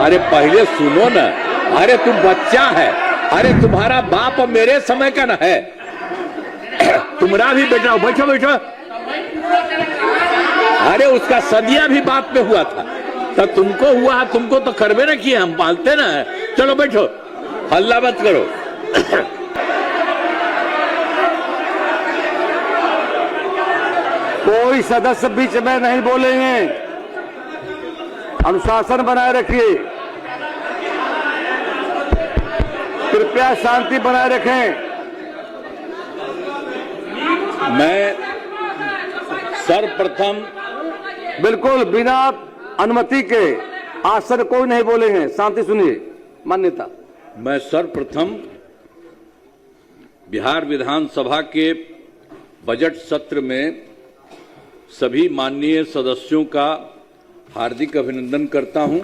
अरे पहले सुनो ना। अरे तुम बच्चा है। अरे तुम्हारा बाप मेरे समय का ना है। तुम्हारा भी बेटा। बैठो बैठो। अरे उसका सदिया भी बाप पे हुआ था। तो तुमको हुआ, तुमको तो करबे ना किए, हम पालते ना। चलो बैठो, हल्ला मत करो। कोई सदस्य बीच में नहीं बोलेंगे। अनुशासन बनाए रखिए। कृपया शांति बनाए रखें। मैं सर्वप्रथम बिल्कुल बिना अनुमति के आसन कोई नहीं बोलेंगे। शांति सुनिए। मान्यता। मैं सर्वप्रथम बिहार विधानसभा के बजट सत्र में सभी माननीय सदस्यों का हार्दिक अभिनंदन करता हूं।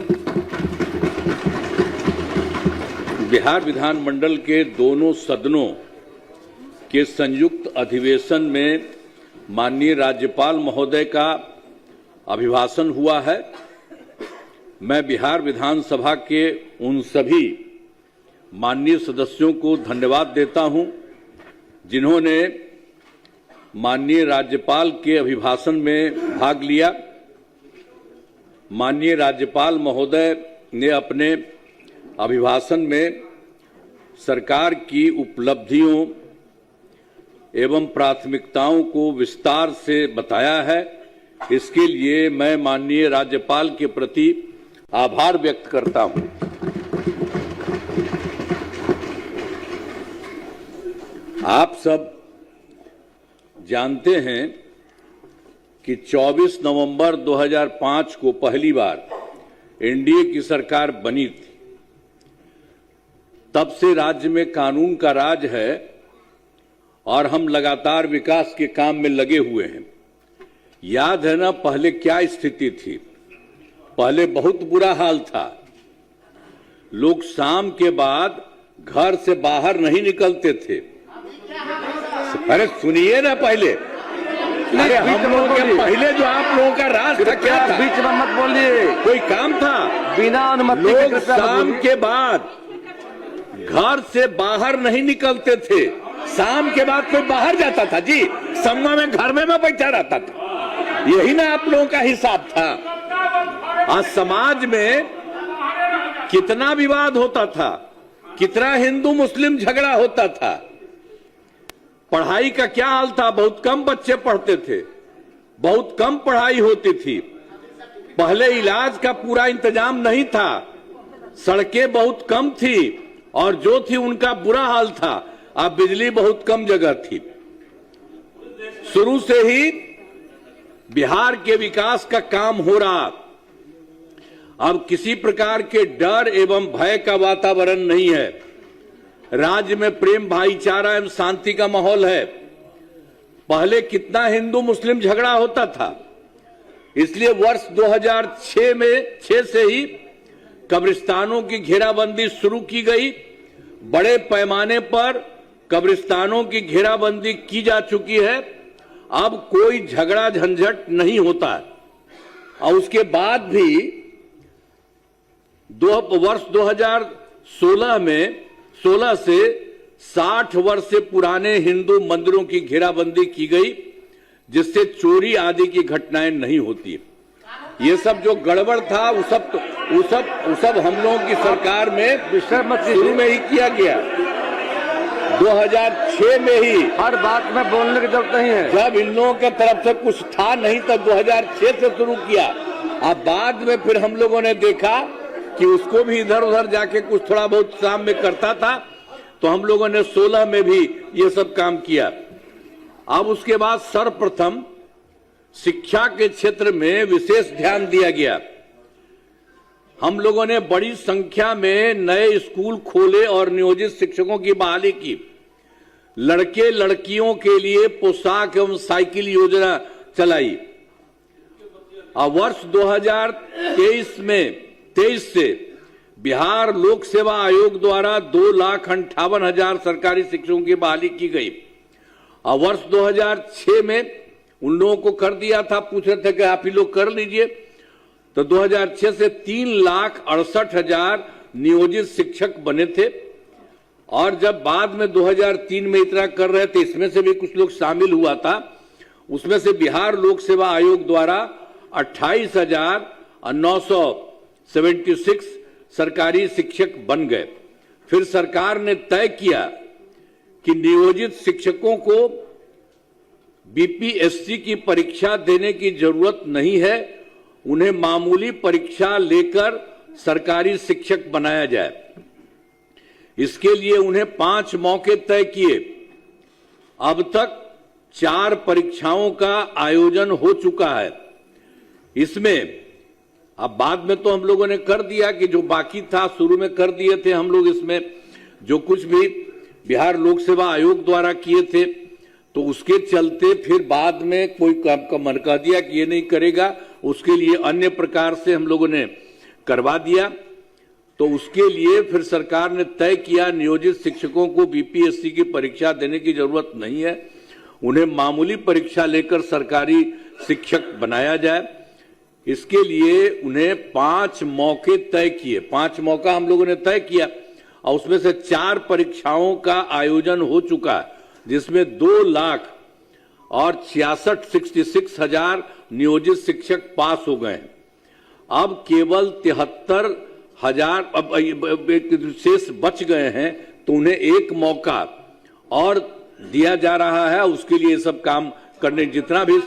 बिहार विधानमंडल के दोनों सदनों के संयुक्त अधिवेशन में माननीय राज्यपाल महोदय का अभिभाषण हुआ है। मैं बिहार विधानसभा के उन सभी माननीय सदस्यों को धन्यवाद देता हूं जिन्होंने माननीय राज्यपाल के अभिभाषण में भाग लिया। माननीय राज्यपाल महोदय ने अपने अभिभाषण में सरकार की उपलब्धियों एवं प्राथमिकताओं को विस्तार से बताया है। इसके लिए मैं माननीय राज्यपाल के प्रति आभार व्यक्त करता हूं। आप सब जानते हैं कि 24 नवंबर 2005 को पहली बार एनडीए की सरकार बनी थी। तब से राज्य में कानून का राज है और हम लगातार विकास के काम में लगे हुए हैं। याद है ना पहले क्या स्थिति थी? पहले बहुत बुरा हाल था। लोग शाम के बाद घर से बाहर नहीं निकलते थे। अरे सुनिए ना पहले। अरे हम लोग के पहले जो आप लोगों का राज था क्या था? बीच में मत बोलिए। कोई काम था? बिना अनुमति लोग शाम के बाद घर से बाहर नहीं निकलते थे। शाम के बाद कोई बाहर जाता था जी? सम्मा में घर में मैं बैठा रहता था। यही ना आप लोगों का हिसाब था। आज समाज में कितना विवाद होता था, कितना हिंदू मुस्लिम झगड़ा होता था। पढ़ाई का क्या हाल था? बहुत कम बच्चे पढ़ते थे, बहुत कम पढ़ाई होती थी। पहले इलाज का पूरा इंतजाम नहीं था, सड़कें बहुत कम थी और जो थी उनका बुरा हाल था। अब बिजली बहुत कम जगह थी। शुरू से ही बिहार के विकास का काम हो रहा। अब किसी प्रकार के डर एवं भय का वातावरण नहीं है। राज्य में प्रेम, भाईचारा एवं शांति का माहौल है। पहले कितना हिंदू मुस्लिम झगड़ा होता था। इसलिए वर्ष 2006 से ही कब्रिस्तानों की घेराबंदी शुरू की गई। बड़े पैमाने पर कब्रिस्तानों की घेराबंदी की जा चुकी है। अब कोई झगड़ा झंझट नहीं होता है। और उसके बाद भी वर्ष 2016 में 16 से 60 वर्ष से पुराने हिंदू मंदिरों की घेराबंदी की गई, जिससे चोरी आदि की घटनाएं नहीं होती। ये सब जो गड़बड़ था वो सब हम लोगों की सरकार में शुरू में ही किया गया। 2006 में ही। हर बात में बोलने की जरूरत नहीं है। जब इन लोगों की तरफ से कुछ था नहीं तब 2006 से शुरू किया। अब बाद में फिर हम लोगों ने देखा कि उसको भी इधर उधर जाके कुछ थोड़ा बहुत शाम में करता था, तो हम लोगों ने 16 में भी ये सब काम किया। अब उसके बाद सर्वप्रथम शिक्षा के क्षेत्र में विशेष ध्यान दिया गया। हम लोगों ने बड़ी संख्या में नए स्कूल खोले और नियोजित शिक्षकों की बहाली की। लड़के लड़कियों के लिए पोशाक एवं साइकिल योजना चलाई। और वर्ष 2023 से बिहार लोक सेवा आयोग द्वारा 2,58,000 सरकारी शिक्षकों की बहाली की गई। और वर्ष 2006 में उन लोगों को कर दिया था। पूछ रहे थे कि आप ही लोग कर लीजिए, तो तो 2006 से 3,68,000 नियोजित शिक्षक बने थे। और जब बाद में 2003 में इतना कर रहे थे, इसमें से भी कुछ लोग शामिल हुआ था, उसमें से बिहार लोक सेवा आयोग द्वारा 28,976 सरकारी शिक्षक बन गए। फिर सरकार ने तय किया कि नियोजित शिक्षकों को बीपीएससी की परीक्षा देने की जरूरत नहीं है, उन्हें मामूली परीक्षा लेकर सरकारी शिक्षक बनाया जाए। इसके लिए उन्हें 5 मौके तय किए। अब तक 4 परीक्षाओं का आयोजन हो चुका है। इसमें अब बाद में तो हम लोगों ने कर दिया कि जो बाकी था शुरू में कर दिए थे हम लोग, इसमें जो कुछ भी बिहार लोक सेवा आयोग द्वारा किए थे, तो उसके चलते फिर बाद में कोई काम का मन कह दिया कि ये नहीं करेगा, उसके लिए अन्य प्रकार से हम लोगों ने करवा दिया। तो उसके लिए फिर सरकार ने तय किया नियोजित शिक्षकों को बीपीएससी की परीक्षा देने की जरूरत नहीं है, उन्हें मामूली परीक्षा लेकर सरकारी शिक्षक बनाया जाए। इसके लिए उन्हें 5 मौके तय किए। 5 मौका हम लोगों ने तय किया और उसमें से 4 परीक्षाओं का आयोजन हो चुका है, जिसमें 2,66,000 नियोजित शिक्षक पास हो गए हैं। अब केवल 73,000 शेष बच गए हैं, तो उन्हें 1 मौका और दिया जा रहा है। उसके लिए सब काम करने जितना भी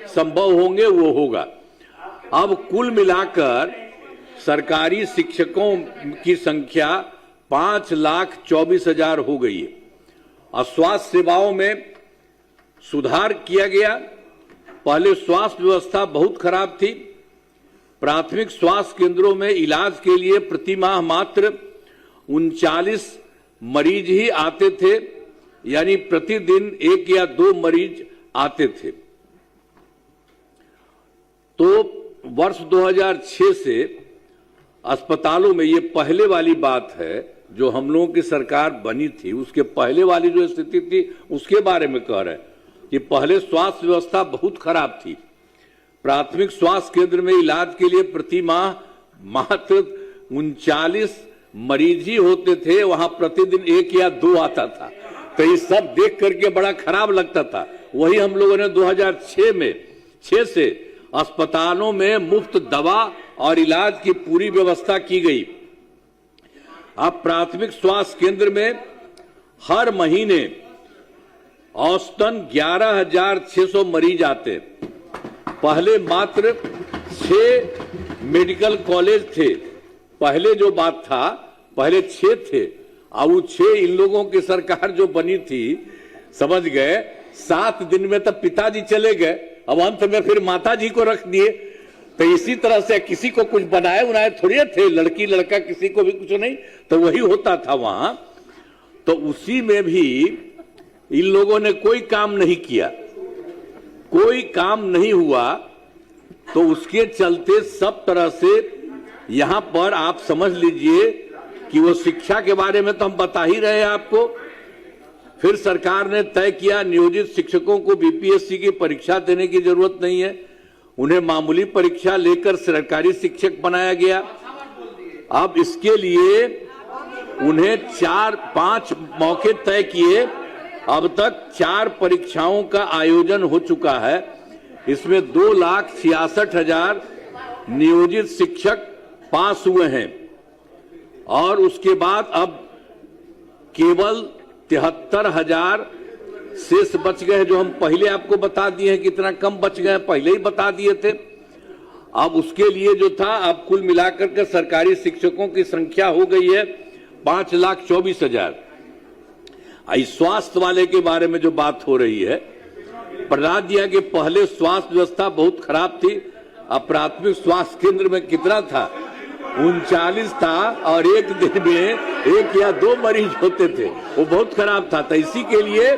संभव होंगे वो होगा। अब कुल मिलाकर सरकारी शिक्षकों की संख्या 5,24,000 हो गई है। और स्वास्थ्य सेवाओं में सुधार किया गया। पहले स्वास्थ्य व्यवस्था बहुत खराब थी। प्राथमिक स्वास्थ्य केंद्रों में इलाज के लिए प्रति माह मात्र 39 मरीज ही आते थे, यानी प्रतिदिन 1 या 2 मरीज आते थे। तो वर्ष 2006 से अस्पतालों में, ये पहले वाली बात है जो हम लोगों की सरकार बनी थी, उसके पहले वाली जो स्थिति थी उसके बारे में कह रहे हैं कि पहले स्वास्थ्य व्यवस्था बहुत खराब थी। प्राथमिक स्वास्थ्य केंद्र में इलाज के लिए प्रति माह मात्र 39 मरीज ही होते थे, वहां प्रतिदिन 1 या 2 आता था। तो ये सब देख करके बड़ा खराब लगता था। वही हम लोगों ने 2006 से अस्पतालों में मुफ्त दवा और इलाज की पूरी व्यवस्था की गई। अब प्राथमिक स्वास्थ्य केंद्र में हर महीने औसतन 11,600 मरीज आते। पहले मात्र 6 मेडिकल कॉलेज थे। पहले जो बात था, पहले 6 थे। अब वो 6 इन लोगों की सरकार जो बनी थी, समझ गए, 7 दिन में तब पिताजी चले गए, अब अंत में फिर माताजी को रख दिए। तो इसी तरह से किसी को कुछ बनाए उनाए थोड़े थे, लड़की लड़का किसी को भी कुछ नहीं, तो वही होता था वहां। तो उसी में भी इन लोगों ने कोई काम नहीं किया, कोई काम नहीं हुआ। तो उसके चलते सब तरह से यहां पर आप समझ लीजिए कि वो शिक्षा के बारे में तो हम बता ही रहे हैं आपको। फिर सरकार ने तय किया नियोजित शिक्षकों को बीपीएससी की परीक्षा देने की जरूरत नहीं है, उन्हें मामूली परीक्षा लेकर सरकारी शिक्षक बनाया गया। अब इसके लिए उन्हें 4-5 मौके तय किए। अब तक 4 परीक्षाओं का आयोजन हो चुका है। इसमें 2,66,000 नियोजित शिक्षक पास हुए हैं। और उसके बाद अब केवल 73,000 शेष बच गए, जो हम पहले आपको बता दिए हैं कितना कम बच गए, पहले ही बता दिए थे। अब उसके लिए जो था, अब कुल मिलाकर के सरकारी शिक्षकों की संख्या हो गई है 5,24,000। स्वास्थ्य वाले के बारे में जो बात हो रही है, बता दिया कि पहले स्वास्थ्य व्यवस्था बहुत खराब थी। अब प्राथमिक स्वास्थ्य केंद्र में कितना था, 39 था, और एक दिन में 1 या 2 मरीज होते थे, वो बहुत खराब था। तो इसी के लिए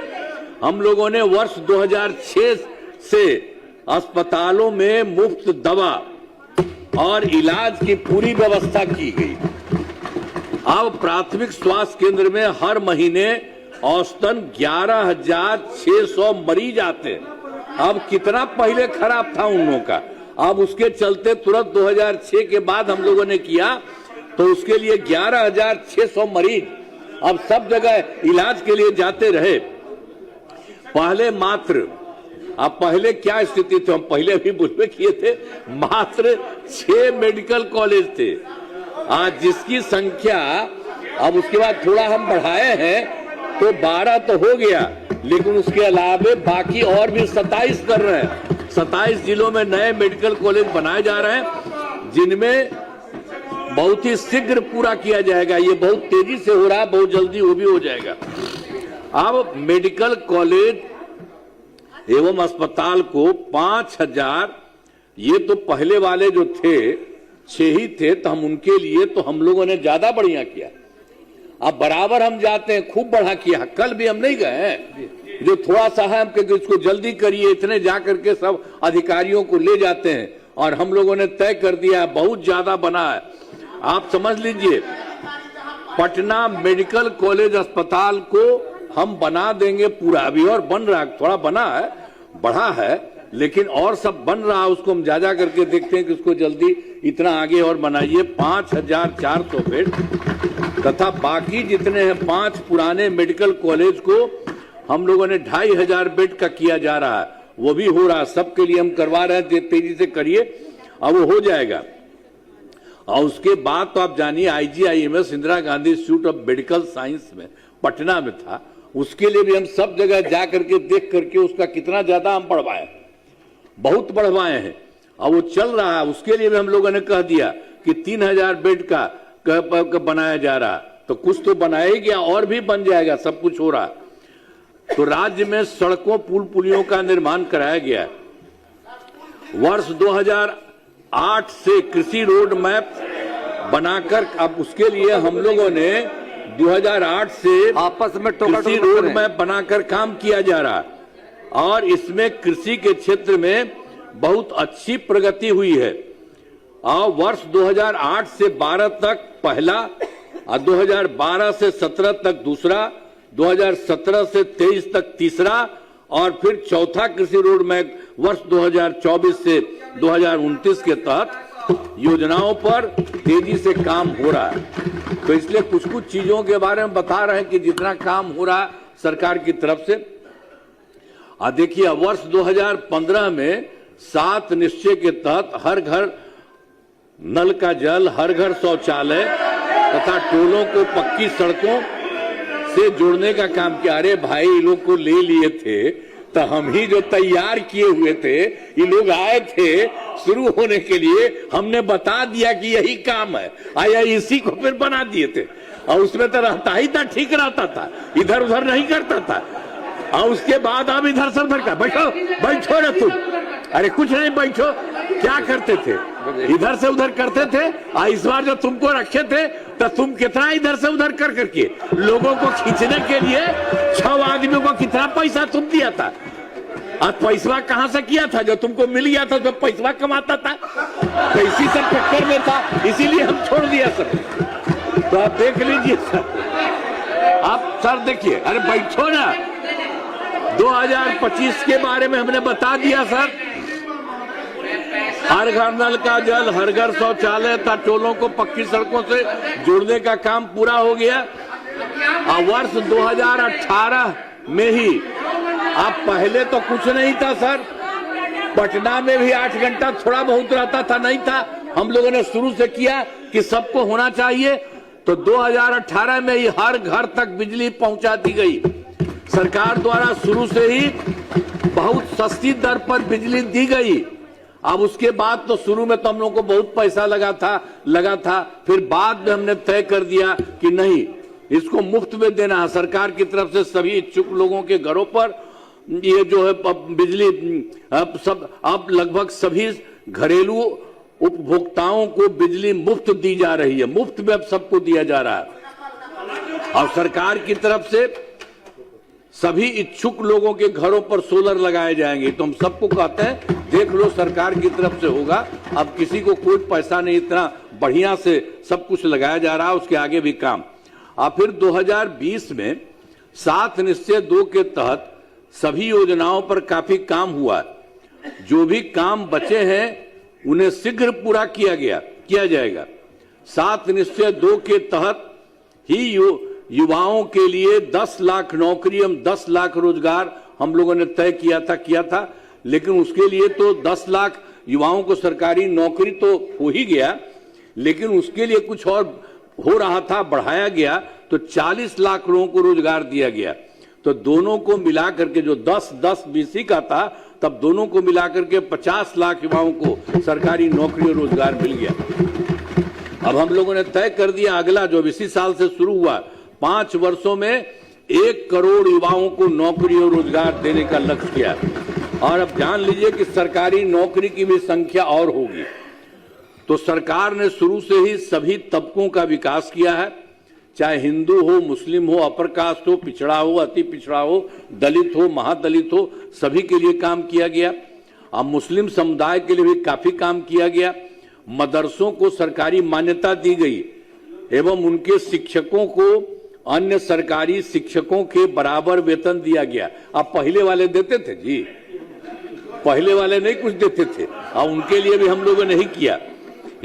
हम लोगों ने वर्ष 2006 से अस्पतालों में मुफ्त दवा और इलाज की पूरी व्यवस्था की गई। अब प्राथमिक स्वास्थ्य केंद्र में हर महीने औसतन 11,600 मरीज आते हैं। अब कितना पहले खराब था उन लोगों का, अब उसके चलते तुरंत 2006 के बाद हम लोगों ने किया, तो उसके लिए 11,600 मरीज अब सब जगह इलाज के लिए जाते रहे। पहले मात्र, अब पहले क्या स्थिति थी, हम पहले भी बुलवे किए थे, मात्र 6 मेडिकल कॉलेज थे। आज जिसकी संख्या अब उसके बाद थोड़ा हम बढ़ाए हैं तो 12 तो हो गया, लेकिन उसके अलावा बाकी और भी 27 कर रहे हैं। 27 जिलों में नए मेडिकल कॉलेज बनाए जा रहे हैं, जिनमें बहुत ही शीघ्र पूरा किया जाएगा। ये बहुत तेजी से हो रहा है, बहुत जल्दी वो भी हो जाएगा। अब मेडिकल कॉलेज एवं अस्पताल को 5,000, ये तो पहले वाले जो थे 6 ही थे, तो हम उनके लिए तो हम लोगों ने ज्यादा बढ़िया किया। अब बराबर हम जाते हैं, खूब बढ़ा किया। कल भी हम नहीं गए, जो थोड़ा सा है हम कहेंगे इसको जल्दी करिए, इतने जा करके सब अधिकारियों को ले जाते हैं, और हम लोगों ने तय कर दिया है बहुत ज्यादा बना है। आप समझ लीजिए, पटना मेडिकल कॉलेज अस्पताल को हम बना देंगे पूरा। अभी और बन रहा है, थोड़ा बना है, बढ़ा है, लेकिन और सब बन रहा है। उसको हम जा करके देखते हैं कि उसको जल्दी इतना आगे और बनाइए। 5,400 बेड, तथा बाकी जितने हैं 5 पुराने मेडिकल कॉलेज को हम लोगों ने 2,500 बेड का किया जा रहा है। वो भी हो रहा है, सबके लिए हम करवा रहे हैं, तेजी से करिए, अब वो हो जाएगा। और उसके बाद तो आप जानिए IGIMS Indira Gandhi institute of medical science में पटना में था, उसके लिए भी हम सब जगह जा करके देख करके उसका कितना ज्यादा हम बढ़वाए, बहुत बढ़वाए हैं। और वो चल रहा है, उसके लिए भी हम लोगों ने कह दिया कि 3,000 बेड का बनाया जा रहा, तो कुछ तो बनाया ही गया, और भी बन जाएगा, सब कुछ हो रहा। तो राज्य में सड़कों पुल पुलियों का निर्माण कराया गया है। वर्ष 2008 से कृषि रोड मैप बनाकर, अब उसके लिए हम लोगों ने 2008 से आपस में कृषि रोड मैप बनाकर काम किया जा रहा है, और इसमें कृषि के क्षेत्र में बहुत अच्छी प्रगति हुई है। और वर्ष 2008 से 12 तक पहला, और 2012 से 17 तक दूसरा, 2017 से 23 तक तीसरा, और फिर चौथा कृषि रोड मैप वर्ष 2024 से 2029 के तहत योजनाओं पर तेजी से काम हो रहा है। तो इसलिए कुछ कुछ चीजों के बारे में बता रहे हैं कि जितना काम हो रहा है सरकार की तरफ से। देखिए, वर्ष 2015 में 7 निश्चय के तहत हर घर नल का जल, हर घर शौचालय तथा टोलों को पक्की सड़कों से जोड़ने का काम किया। अरे भाई, ये लोग को ले लिए थे तो हम ही जो तैयार किए हुए थे, ये लोग आए थे शुरू होने के लिए, हमने बता दिया कि यही काम है, आया इसी को फिर बना दिए थे। और उसमें तो रहता ही था, ठीक रहता था, इधर उधर नहीं करता था। और उसके बाद अब इधर से उधर का, बैठो बैठो ना तुम, अरे कुछ नहीं, बैठो। क्या करते थे, इधर से उधर करते थे। इस बार जो तुमको रखे थे तो तुम कितना इधर से उधर कर करके लोगों को खींचने के लिए 6 आदमियों को कितना पैसा तुम दिया था। और पैसा कहां से किया था, जो तुमको मिल गया था तो पैसा कमाता था, तो इसी सब चक्कर में था, इसीलिए हम छोड़ दिया सर। तो आप देख लीजिए सर, आप सर देखिए, अरे बैठो ना। 2025 के बारे में हमने बता दिया सर, हर घर नल का जल, हर घर शौचालय तथा टोलों को पक्की सड़कों से जोड़ने का काम पूरा हो गया। और वर्ष 2018 में ही, अब पहले तो कुछ नहीं था सर, पटना में भी 8 घंटा थोड़ा बहुत रहता था, नहीं था। हम लोगों ने शुरू से किया कि सबको होना चाहिए, तो 2018 में ही हर घर तक बिजली पहुंचा दी गई। सरकार द्वारा शुरू से ही बहुत सस्ती दर पर बिजली दी गई। अब उसके बाद तो शुरू में तो हम लोग को बहुत पैसा लगा था, फिर बाद में हमने तय कर दिया कि नहीं, इसको मुफ्त में देना है। सरकार की तरफ से सभी इच्छुक लोगों के घरों पर ये जो है बिजली अब लगभग सभी घरेलू उपभोक्ताओं को बिजली मुफ्त दी जा रही है, मुफ्त में अब सबको दिया जा रहा है। और सरकार की तरफ से सभी इच्छुक लोगों के घरों पर सोलर लगाए जाएंगे। तो हम सबको कहते हैं, देख लो, सरकार की तरफ से होगा, अब किसी को कोई पैसा नहीं, इतना बढ़िया से सब कुछ लगाया जा रहा है, उसके आगे भी काम। और फिर 2020 में 7 निश्चय 2 के तहत सभी योजनाओं पर काफी काम हुआ। जो भी काम बचे हैं उन्हें शीघ्र पूरा किया जाएगा। 7 निश्चय 2 के तहत ही युवाओं के लिए 10 लाख नौकरी, 10 लाख रोजगार हम लोगों ने तय किया था, लेकिन उसके लिए तो 10 लाख युवाओं को सरकारी नौकरी तो हो ही गया, लेकिन उसके लिए कुछ और हो रहा था, बढ़ाया गया, तो 40 लाख लोगों को रोजगार दिया गया। तो दोनों को मिला करके जो 10-10 बीसी का था, तब दोनों को मिलाकर के 50 लाख युवाओं को सरकारी नौकरी और रोजगार मिल गया। अब हम लोगों ने तय कर दिया अगला जो इसी साल से शुरू हुआ, 5 वर्षों में 1 करोड़ युवाओं को नौकरी और रोजगार देने का लक्ष्य किया। और अब जान लीजिए कि सरकारी नौकरी की भी संख्या और होगी। तो सरकार ने शुरू से ही सभी तबकों का विकास किया है, चाहे हिंदू हो, मुस्लिम हो, अपर कास्ट हो, पिछड़ा हो, अति पिछड़ा हो, दलित हो, महादलित हो, सभी के लिए काम किया गया। अब मुस्लिम समुदाय के लिए भी काफी काम किया गया। मदरसों को सरकारी मान्यता दी गई एवं उनके शिक्षकों को अन्य सरकारी शिक्षकों के बराबर वेतन दिया गया। अब पहले वाले देते थे जी, पहले वाले नहीं कुछ देते थे, अब उनके लिए भी हम लोगों ने नहीं किया,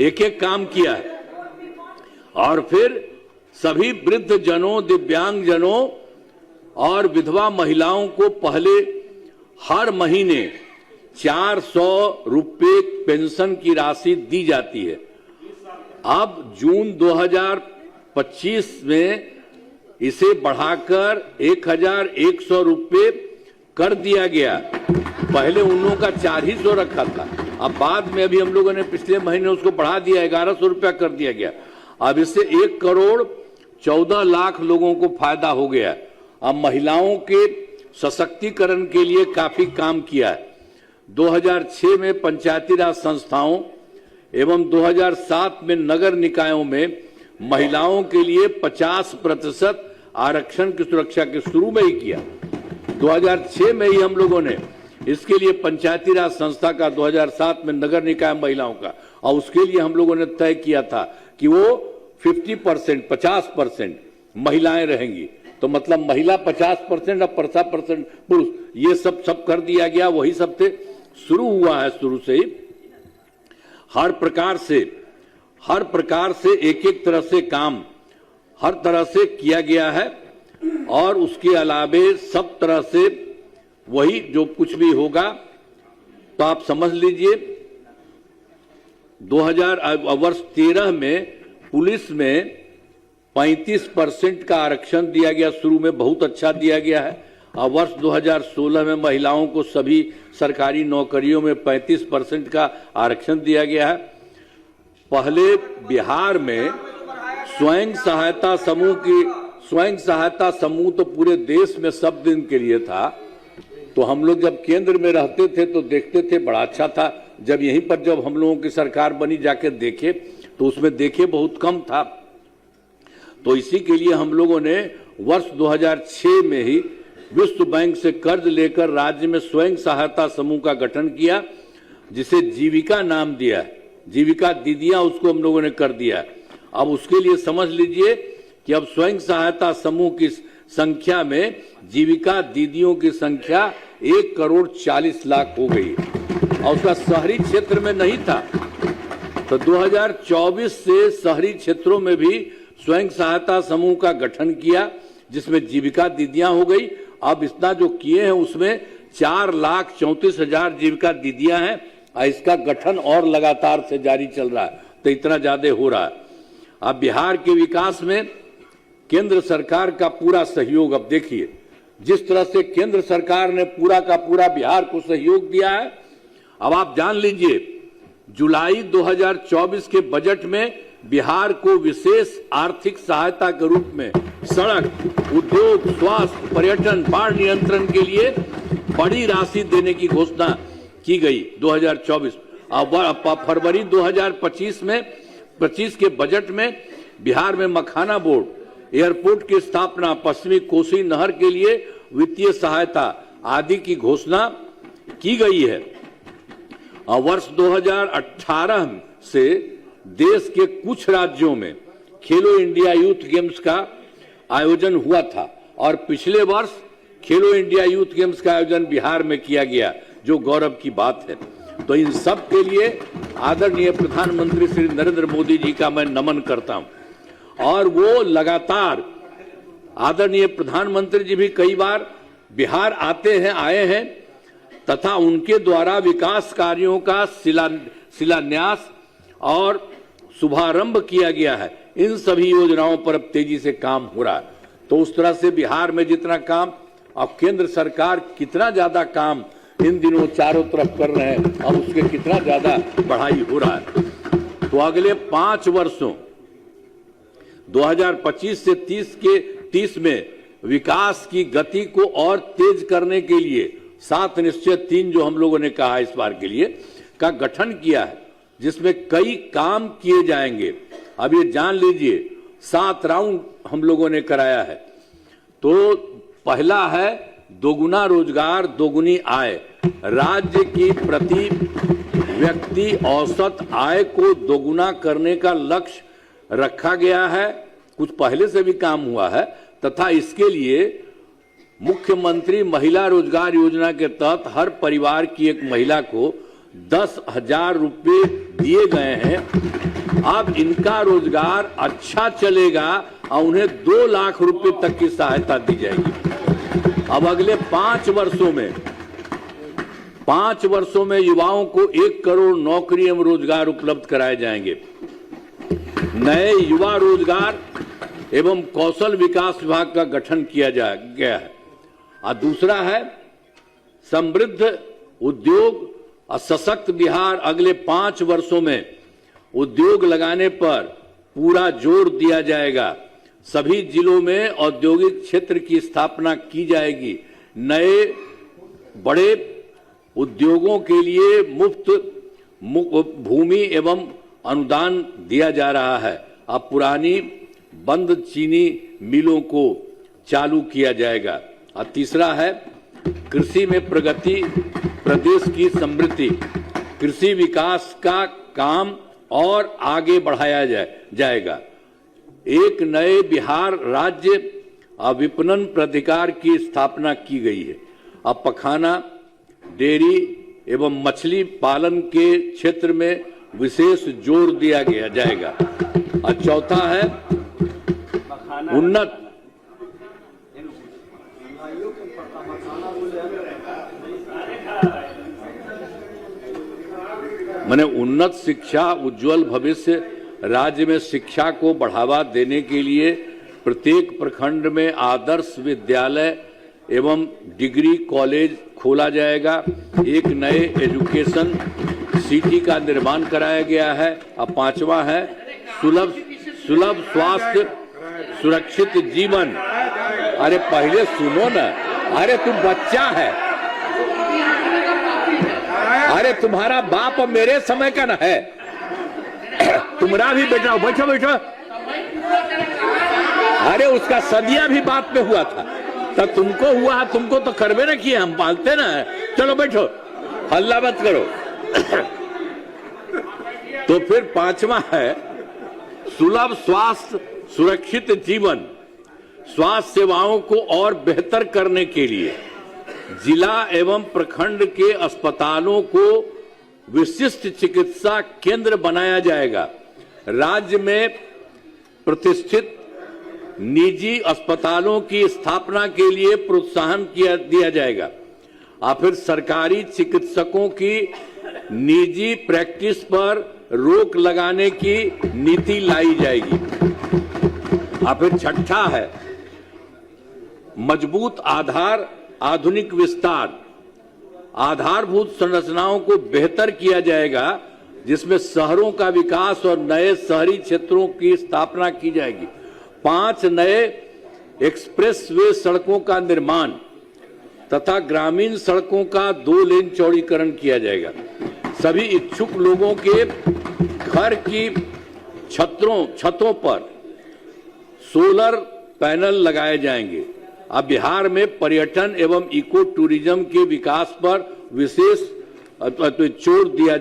एक एक काम किया है। और फिर सभी वृद्ध जनों, दिव्यांग जनों और विधवा महिलाओं को पहले हर महीने 400 रुपए पेंशन की राशि दी जाती है। अब जून 2025 में इसे बढ़ाकर 1100 रुपए कर दिया गया। पहले उन लोगों का 400 रखा था, अब बाद में अभी हम लोगों ने पिछले महीने उसको बढ़ा दिया, 1100 रुपया कर दिया गया। अब इससे 1 करोड़ 14 लाख लोगों को फायदा हो गया। अब महिलाओं के सशक्तिकरण के लिए काफी काम किया है। 2006 में पंचायती राज संस्थाओं एवं 2007 में नगर निकायों में महिलाओं के लिए 50% आरक्षण की सुरक्षा के शुरू में ही किया। 2006 में ही हम लोगों ने इसके लिए पंचायती राज संस्था का, 2007 में नगर निकाय महिलाओं का, और उसके लिए हम लोगों ने तय किया था कि वो 50% महिलाएं रहेंगी। तो मतलब महिला 50% और 50% पुरुष, ये सब कर दिया गया। वही सब से शुरू हुआ है, शुरू से ही हर प्रकार से एक तरह से काम हर तरह से किया गया है। और उसके अलावे सब तरह से वही जो कुछ भी होगा, तो आप समझ लीजिए 2013 में पुलिस में 35% का आरक्षण दिया गया, शुरू में बहुत अच्छा दिया गया है। और वर्ष 2016 में महिलाओं को सभी सरकारी नौकरियों में 35% का आरक्षण दिया गया है। पहले बिहार में स्वयं सहायता समूह तो पूरे देश में सब दिन के लिए था। तो हम लोग जब केंद्र में रहते थे तो देखते थे, बड़ा अच्छा था। जब यहीं पर जब हम लोगों की सरकार बनी, जाके देखे तो उसमें देखे बहुत कम था। तो इसी के लिए हम लोगों ने वर्ष 2006 में ही विश्व बैंक से कर्ज लेकर राज्य में स्वयं सहायता समूह का गठन किया, जिसे जीविका नाम दिया। जीविका दीदियां उसको हम लोगों ने कर दिया। अब उसके लिए समझ लीजिए कि अब स्वयं सहायता समूह की संख्या में जीविका दीदियों की संख्या 1 करोड़ 40 लाख हो गई, और उसका शहरी क्षेत्र में नहीं था। तो 2024 से शहरी क्षेत्रों में भी स्वयं सहायता समूह का गठन किया, जिसमें जीविका दीदियां हो गई। अब इतना जो किए हैं उसमें 4,34,000 जीविका दीदियां हैं, और इसका गठन और लगातार से जारी चल रहा है। तो इतना ज्यादा हो रहा है। अब बिहार के विकास में केंद्र सरकार का पूरा सहयोग, अब देखिए जिस तरह से केंद्र सरकार ने पूरा का पूरा बिहार को सहयोग दिया है। अब आप जान लीजिए जुलाई 2024 के बजट में बिहार को विशेष आर्थिक सहायता के रूप में सड़क, उद्योग, स्वास्थ्य, पर्यटन, बाढ़ नियंत्रण के लिए बड़ी राशि देने की घोषणा की गई 2024। अब फरवरी 2025 के बजट में बिहार में मखाना बोर्ड, एयरपोर्ट की स्थापना, पश्चिमी कोसी नहर के लिए वित्तीय सहायता आदि की घोषणा की गई है। और वर्ष 2018 से देश के कुछ राज्यों में खेलो इंडिया यूथ गेम्स का आयोजन हुआ था, और पिछले वर्ष खेलो इंडिया यूथ गेम्स का आयोजन बिहार में किया गया, जो गौरव की बात है। तो इन सब के लिए आदरणीय प्रधानमंत्री श्री नरेंद्र मोदी जी का मैं नमन करता हूं। और वो लगातार, आदरणीय प्रधानमंत्री जी भी कई बार बिहार आए हैं तथा उनके द्वारा विकास कार्यों का शिलान्यास और शुभारंभ किया गया है। इन सभी योजनाओं पर अब तेजी से काम हो रहा है। तो उस तरह से बिहार में जितना काम, अब केंद्र सरकार कितना ज्यादा काम इन दिनों चारों तरफ कर रहे हैं, अब उसके कितना ज्यादा बढ़ाई हो रहा है। तो अगले 5 वर्षों 2025 से 30 में विकास की गति को और तेज करने के लिए 7 निश्चय 3 जो हम लोगों ने कहा इस बार के लिए का गठन किया है, जिसमें कई काम किए जाएंगे। अब ये जान लीजिए 7 राउंड हम लोगों ने कराया है। तो पहला है दोगुना रोजगार दोगुनी आय। राज्य की प्रति व्यक्ति औसत आय को दोगुना करने का लक्ष्य रखा गया है। कुछ पहले से भी काम हुआ है तथा इसके लिए मुख्यमंत्री महिला रोजगार योजना के तहत हर परिवार की एक महिला को 10,000 रुपये दिए गए हैं। अब इनका रोजगार अच्छा चलेगा और उन्हें 2 लाख रुपए तक की सहायता दी जाएगी। अब अगले 5 वर्षों में युवाओं को 1 करोड़ नौकरी एवं रोजगार उपलब्ध कराए जाएंगे। नए युवा रोजगार एवं कौशल विकास विभाग का गठन किया गया है। और दूसरा है समृद्ध उद्योग और सशक्त बिहार। अगले 5 वर्षों में उद्योग लगाने पर पूरा जोर दिया जाएगा। सभी जिलों में औद्योगिक क्षेत्र की स्थापना की जाएगी। नए बड़े उद्योगों के लिए मुफ्त भूमि एवं अनुदान दिया जा रहा है। अब पुरानी बंद चीनी मिलों को चालू किया जाएगा। और तीसरा है कृषि में प्रगति, प्रदेश की समृद्धि। कृषि विकास का काम और आगे बढ़ाया जाएगा। एक नए बिहार राज्य विपणन प्राधिकार की स्थापना की गई है। अब पखाना, डेयरी एवं मछली पालन के क्षेत्र में विशेष जोर दिया जाएगा। और चौथा है उन्नत उन्नत शिक्षा, उज्जवल भविष्य। राज्य में शिक्षा को बढ़ावा देने के लिए प्रत्येक प्रखंड में आदर्श विद्यालय एवं डिग्री कॉलेज खोला जाएगा। एक नए एजुकेशन सिटी का निर्माण कराया गया है। अब 5वां है सुलभ स्वास्थ्य सुरक्षित जीवन। अरे पहले सुनो ना, अरे तुम बच्चा है, अरे तुम्हारा बाप मेरे समय का ना है, तुम्हारा भी बेटा। बैठो बैठो। अरे उसका सदिया भी बाप पे हुआ था, तब तुमको हुआ, तुमको तो करवे ना किए, हम पालते ना। चलो बैठो, हल्ला मत करो। तो फिर 5वां है सुलभ स्वास्थ्य सुरक्षित जीवन। स्वास्थ्य सेवाओं को और बेहतर करने के लिए जिला एवं प्रखंड के अस्पतालों को विशिष्ट चिकित्सा केंद्र बनाया जाएगा। राज्य में प्रतिष्ठित निजी अस्पतालों की स्थापना के लिए प्रोत्साहन दिया जाएगा। और फिर सरकारी चिकित्सकों की निजी प्रैक्टिस पर रोक लगाने की नीति लाई जाएगी। और फिर छठा है मजबूत आधार आधुनिक विस्तार। आधारभूत संरचनाओं को बेहतर किया जाएगा, जिसमें शहरों का विकास और नए शहरी क्षेत्रों की स्थापना की जाएगी। 5 नए एक्सप्रेसवे सड़कों का निर्माण तथा ग्रामीण सड़कों का 2 लेन चौड़ीकरण किया जाएगा। सभी इच्छुक लोगों के घर की छतों पर सोलर पैनल लगाए जाएंगे। अब बिहार में पर्यटन एवं इको टूरिज्म के विकास पर विशेष जोर दिया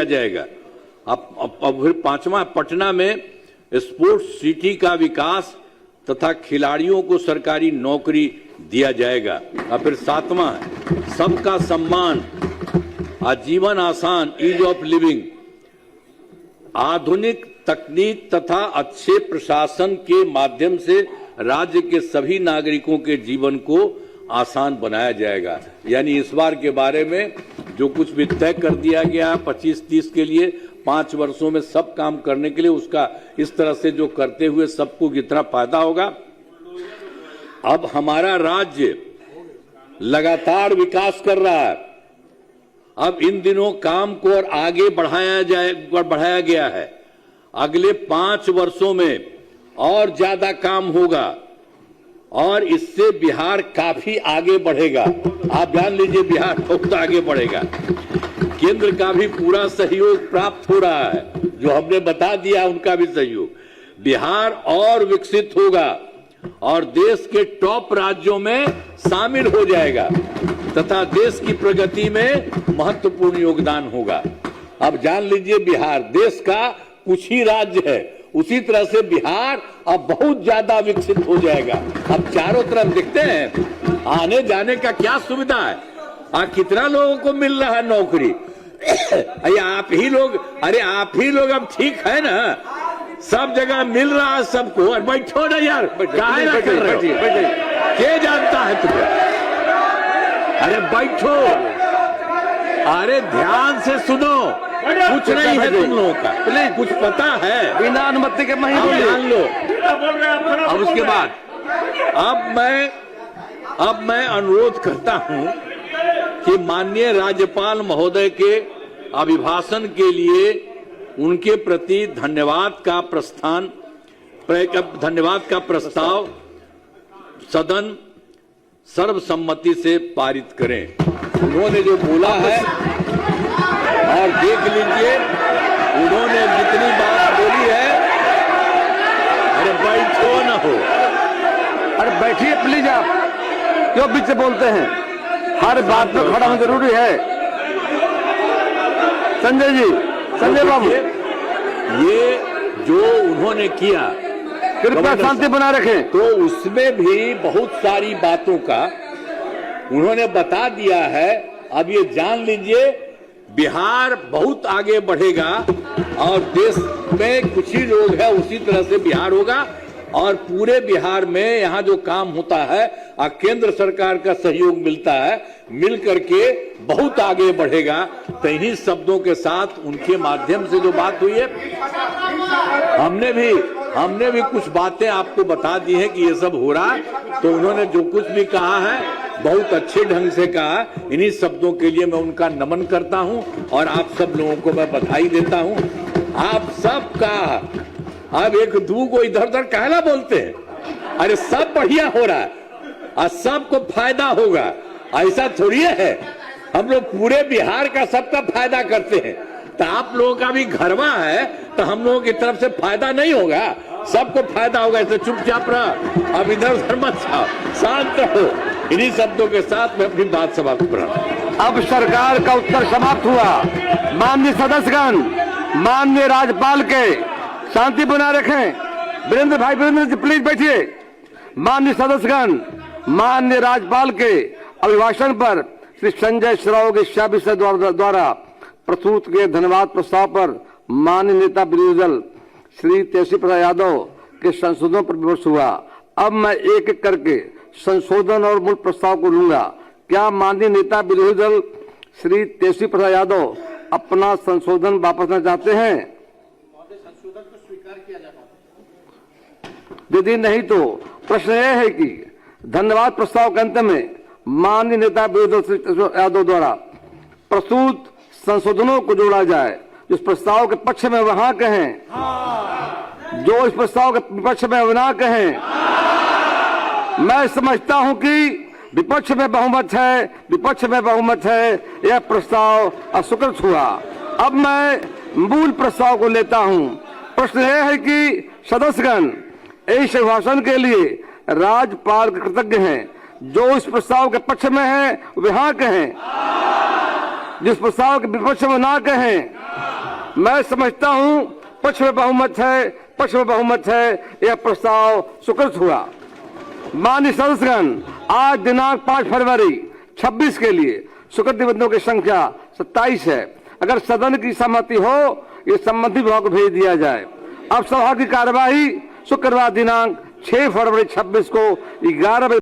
जाएगा। अब फिर 5वां पटना में स्पोर्ट्स सिटी का विकास तथा खिलाड़ियों को सरकारी नौकरी दिया जाएगा। और फिर 7वां है सबका सम्मान, आजीवन आसान, ईज ऑफ लिविंग। आधुनिक तकनीक तथा अच्छे प्रशासन के माध्यम से राज्य के सभी नागरिकों के जीवन को आसान बनाया जाएगा। यानी इस बार के बारे में जो कुछ भी तय कर दिया गया 25-30 के लिए 5 वर्षों में सब काम करने के लिए, उसका इस तरह से जो करते हुए सबको कितना फायदा होगा। अब हमारा राज्य लगातार विकास कर रहा है। अब इन दिनों काम को और आगे बढ़ाया गया है। अगले 5 वर्षों में और ज्यादा काम होगा और इससे बिहार काफी आगे बढ़ेगा। आप जान लीजिए बिहार बहुत आगे बढ़ेगा। केंद्र का भी पूरा सहयोग प्राप्त हो रहा है, जो हमने बता दिया उनका भी सहयोग। बिहार और विकसित होगा और देश के टॉप राज्यों में शामिल हो जाएगा तथा देश की प्रगति में महत्वपूर्ण योगदान होगा। अब जान लीजिए बिहार देश का कुछ ही राज्य है, उसी तरह से बिहार अब बहुत ज्यादा विकसित हो जाएगा। अब चारों तरफ देखते हैं आने जाने का क्या सुविधा है। कितना लोगों को मिल रहा है नौकरी। आप ही लोग अब ठीक है ना, सब जगह मिल रहा है सबको। और बैठो ना यार, काहे ना कर रहे हो? क्या जानता है तुम्हें? अरे बैठो, अरे ध्यान से सुनो, कुछ नहीं है तुम लोगों का, कुछ पता है बिना अनुमति के महीने ध्यान लो। अब उसके बाद अब मैं अनुरोध करता हूं कि माननीय राज्यपाल महोदय के अभिभाषण के लिए उनके प्रति धन्यवाद का प्रस्ताव सदन सर्वसम्मति से पारित करें। उन्होंने जो बोला है और देख लीजिए उन्होंने जितनी बात बोली है। अरे बैठो न हो, अरे बैठिए प्लीज, आप क्यों बीच से बोलते हैं? हर बात में खड़ा होना जरूरी है। संजय बाबू, ये जो उन्होंने किया कृपया शांति बनाए रखें। तो उसमें भी बहुत सारी बातों का उन्होंने बता दिया है। अब ये जान लीजिए बिहार बहुत आगे बढ़ेगा और देश में कुछ ही लोग हैं उसी तरह से बिहार होगा और पूरे बिहार में यहाँ जो काम होता है और केंद्र सरकार का सहयोग मिलता है, मिल करके बहुत आगे बढ़ेगा। तो इन्हीं शब्दों के साथ उनके माध्यम से जो बात हुई है, हमने भी कुछ बातें आपको बता दी है कि ये सब हो रहा है। तो उन्होंने जो कुछ भी कहा है बहुत अच्छे ढंग से कहा। इन्हीं शब्दों के लिए मैं उनका नमन करता हूं और आप सब लोगों को मैं बधाई देता हूं। आप सबका अब एक दू को इधर उधर कहला बोलते हैं। अरे सब बढ़िया हो रहा है और सबको फायदा होगा, ऐसा थोड़ी है। हम लोग पूरे बिहार का सबका फायदा करते हैं। तो आप लोगों का भी घरवा है तो हम लोगों की तरफ से फायदा नहीं होगा, सबको फायदा होगा। इसलिए चुपचाप रहा, अब इधर उधर मत जाओ, शांत रहो। इन्हीं शब्दों के साथ मैं अपनी बात समाप्त कर रहा हूं। अब सरकार का उत्तर समाप्त हुआ। माननीय सदस्यगण, माननीय राज्यपाल के शांति बनाए रखें। वीरेंद्र जी प्लीज बैठिए। माननीय सदस्यगण, माननीय राज्यपाल के अभिभाषण पर श्री संजय श्राव के विषय द्वारा प्रस्तुत किए धन्यवाद प्रस्ताव पर माननीय नेता विरोधी दल श्री तेजस्वी प्रसाद यादव के संशोधनों पर विमर्श हुआ। अब मैं एक एक करके संशोधन और मूल प्रस्ताव को लूंगा। क्या माननीय नेता विरोधी दल श्री तेजस्वी प्रसाद यादव अपना संशोधन वापस लेना चाहते हैं? संशोधन को स्वीकार किया जाता है। यदि नहीं तो प्रश्न यह है कि धन्यवाद प्रस्ताव के अंत में माननीय नेता विरोधी दल श्री तेजस्वी यादव द्वारा प्रस्तुत संशोधनों को जोड़ा जाए। जो इस प्रस्ताव के पक्ष में वहां कहें, जो इस प्रस्ताव के विपक्ष में वहां कहें। मैं समझता हूं कि विपक्ष में बहुमत है, यह प्रस्ताव अस्वीकृत हुआ। अब मैं मूल प्रस्ताव को लेता हूं। प्रश्न यह है कि सदस्यगण इस अभिभाषण के लिए राज्यपाल कृतज्ञ हैं। जो इस प्रस्ताव के पक्ष में है वहां कहें, जिस प्रस्ताव के विपक्ष में ना कहें। मैं समझता हूं पक्ष में बहुमत है, यह प्रस्ताव स्वीकृत हुआ। माननीय सदस्यगण, आज दिनांक 5 फरवरी 26 के लिए स्वीकृत निबंधों की संख्या 27 है। अगर सदन की सहमति हो ये संबंधित विभाग को भेज दिया जाए। अब सभा की कार्यवाही शुक्रवार दिनांक 6 फरवरी 26 को 11 बजे